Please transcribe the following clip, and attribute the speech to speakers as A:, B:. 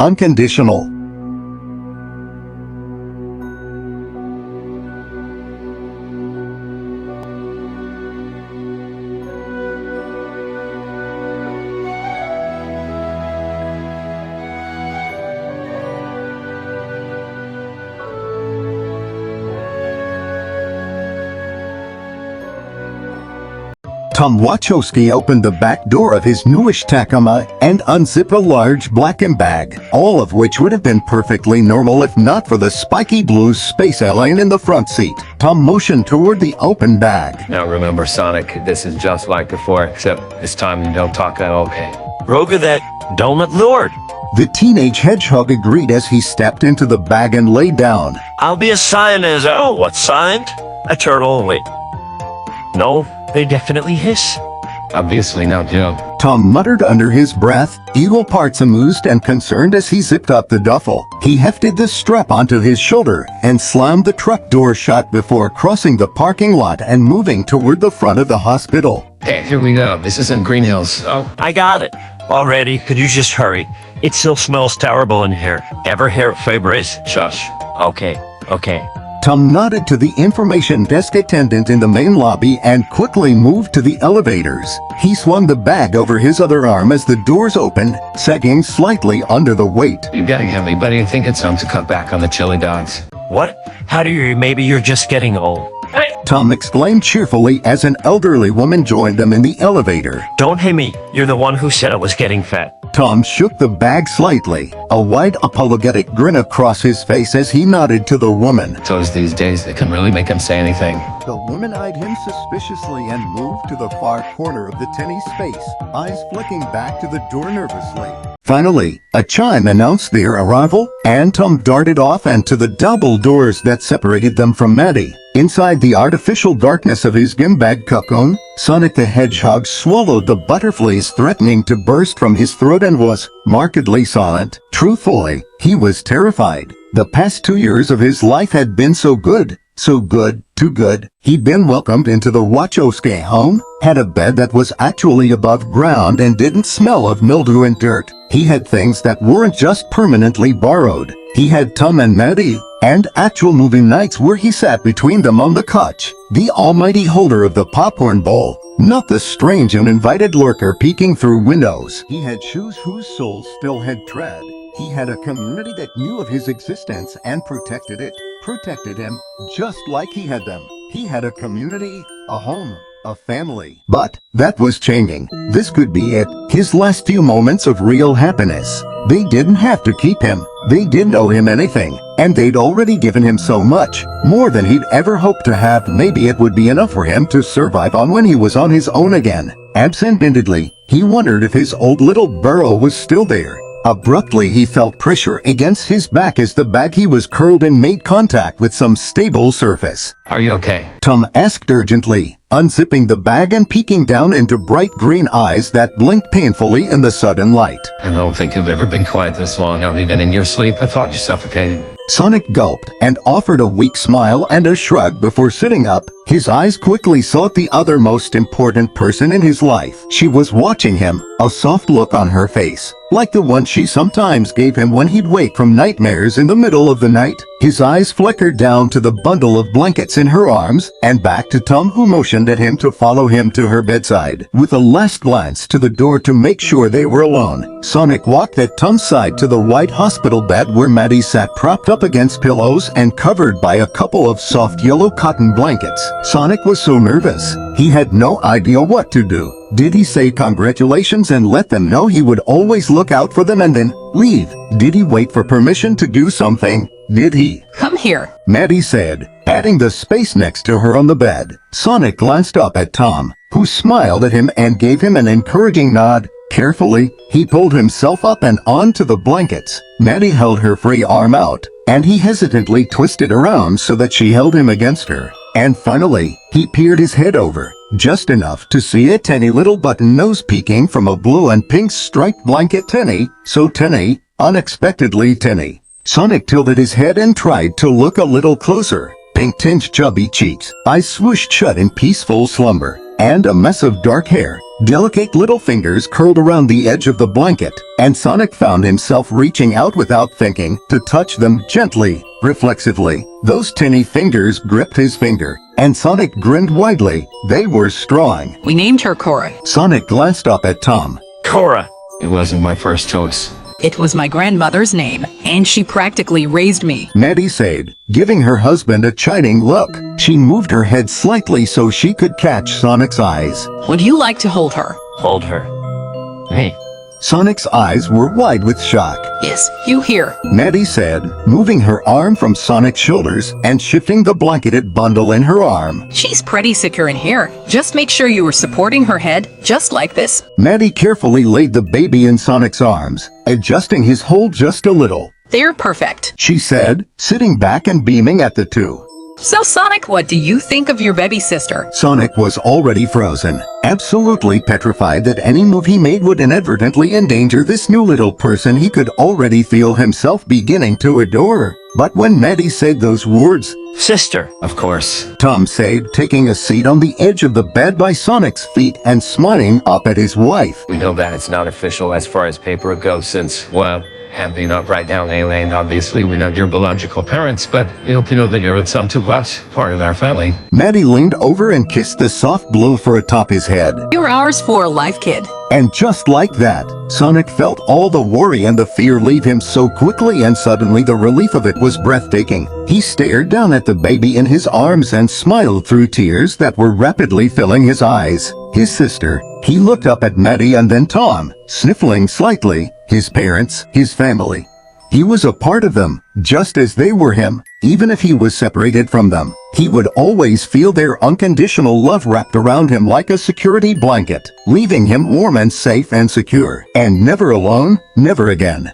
A: Unconditional. Tom Wachowski opened the back door of his newish Tacoma and unzipped a large blackened bag, all of which would have been perfectly normal if not for the spiky blue space alien in the front seat. Tom motioned toward the open bag.
B: Now remember, Sonic, this is just like before, except this time you don't talk at okay.
C: Roger that, Donut Lord.
A: The teenage hedgehog agreed as he stepped into the bag and lay down.
C: I'll be as silent as, oh, what's silent? A turtle, wait. No, they definitely hiss.
B: Obviously no joke.
A: Tom muttered under his breath, equal parts amused and concerned as he zipped up the duffel. He hefted the strap onto his shoulder and slammed the truck door shut before crossing the parking lot and moving toward the front of the hospital.
B: Hey, here we go. This isn't Green Hills. Oh,
C: I got it. Already, could you just hurry? It still smells terrible in here. Ever hear of Febreze?
B: shush.
C: Okay.
A: Tom nodded to the information desk attendant in the main lobby and quickly moved to the elevators. He swung the bag over his other arm as the doors opened, sagging slightly under the weight.
B: You're getting heavy, buddy. I think it's time to cut back on the chili dogs.
C: What? How do you, maybe you're just getting old. Hey,
A: Tom exclaimed cheerfully as an elderly woman joined them in the elevator.
C: don't hit me. You're the one who said I was getting fat.
A: Tom shook the bag slightly, a wide apologetic grin across his face as he nodded to the woman.
B: Those these days, they can really make him say anything.
A: The woman eyed him suspiciously and moved to the far corner of the tinny space, eyes flicking back to the door nervously. Finally, a chime announced their arrival, and Tom darted off and to the double doors that separated them from Maddie. Inside the artificial darkness of his gimbag cocoon, Sonic the Hedgehog swallowed the butterflies threatening to burst from his throat and was markedly silent. Truthfully, he was terrified. The past 2 years of his life had been so good, too good. He'd been welcomed into the Wachowski home, had a bed that was actually above ground and didn't smell of mildew and dirt. He had things that weren't just permanently borrowed. He had Tom and Maddie, and actual movie nights where he sat between them on the couch, the almighty holder of the popcorn bowl, not the strange uninvited lurker peeking through windows. He had shoes whose soles still had tread. He had a community that knew of his existence and protected him, just like he had them. He had a community, a home, a family. But that was changing. This could be it, his last few moments of real happiness. They didn't have to keep him. They didn't owe him anything. And they'd already given him so much, more than he'd ever hoped to have. Maybe it would be enough for him to survive on when he was on his own again. Absent-mindedly, he wondered if his old little burrow was still there. Abruptly, he felt pressure against his back as the bag he was curled in made contact with some stable surface.
B: Are you okay?
A: Tom asked urgently, unzipping the bag and peeking down into bright green eyes that blinked painfully in the sudden light.
B: I don't think you've ever been quiet this long, not even in your sleep. I thought you suffocated.
A: Sonic gulped and offered a weak smile and a shrug before sitting up. His eyes quickly sought the other most important person in his life. She was watching him, a soft look on her face, like the one she sometimes gave him when he'd wake from nightmares in the middle of the night. His eyes flickered down to the bundle of blankets in her arms and back to Tom, who motioned at him to follow him to her bedside. With a last glance to the door to make sure they were alone, Sonic walked at Tom's side to the white hospital bed where Maddie sat propped up against pillows and covered by a couple of soft yellow cotton blankets. Sonic was so nervous, he had no idea what to do. Did he say congratulations and let them know he would always look out for them and then leave? Did he wait for permission to do something? Did he?
D: Come here,
A: Maddie said, patting the space next to her on the bed. Sonic glanced up at Tom, who smiled at him and gave him an encouraging nod. Carefully, he pulled himself up and onto the blankets. Maddie held her free arm out, and he hesitantly twisted around so that she held him against her. And finally, he peered his head over, just enough to see a tiny little button nose peeking from a blue and pink striped blanket. Tinny, so tinny, unexpectedly tinny. Sonic tilted his head and tried to look a little closer. Pink-tinged chubby cheeks, eyes swooshed shut in peaceful slumber, and a mess of dark hair. Delicate little fingers curled around the edge of the blanket, and Sonic found himself reaching out without thinking to touch them gently, reflexively. Those tinny fingers gripped his finger, and Sonic grinned widely. They were strong.
D: We named her Cora.
A: Sonic glanced up at Tom.
C: Cora.
B: It wasn't my first choice.
D: It was my grandmother's name, and she practically raised me.
A: Maddie said, giving her husband a chiding look. She moved her head slightly so she could catch Sonic's eyes.
D: Would you like to hold her?
C: Hold her. Hey.
A: Sonic's eyes were wide with shock.
D: Yes, you here.
A: Maddie said, moving her arm from Sonic's shoulders and shifting the blanketed bundle in her arm.
D: She's pretty secure in here. Just make sure you are supporting her head, just like this.
A: Maddie carefully laid the baby in Sonic's arms, adjusting his hold just a little.
D: They're perfect.
A: She said, sitting back and beaming at the two.
D: So Sonic, what do you think of your baby sister?
A: Sonic was already frozen, absolutely petrified that any move he made would inadvertently endanger this new little person he could already feel himself beginning to adore. But when Maddie said those words,
C: Sister.
B: Of course.
A: Tom said, taking a seat on the edge of the bed by Sonic's feet and smiling up at his wife.
B: We know that it's not official as far as paper goes since, well, having up right now, Elaine, obviously we're not your biological parents, but we hope you know that you're some to us, part of our family.
A: Maddie leaned over and kissed the soft blow fur atop his head.
D: You're ours for life, kid.
A: And just like that, Sonic felt all the worry and the fear leave him so quickly, and suddenly the relief of it was breathtaking. He stared down at the baby in his arms and smiled through tears that were rapidly filling his eyes. His sister. He looked up at Maddie and then Tom, sniffling slightly. His parents, his family. He was a part of them, just as they were him. Even if he was separated from them, he would always feel their unconditional love wrapped around him like a security blanket, leaving him warm and safe and secure. And never alone, never again.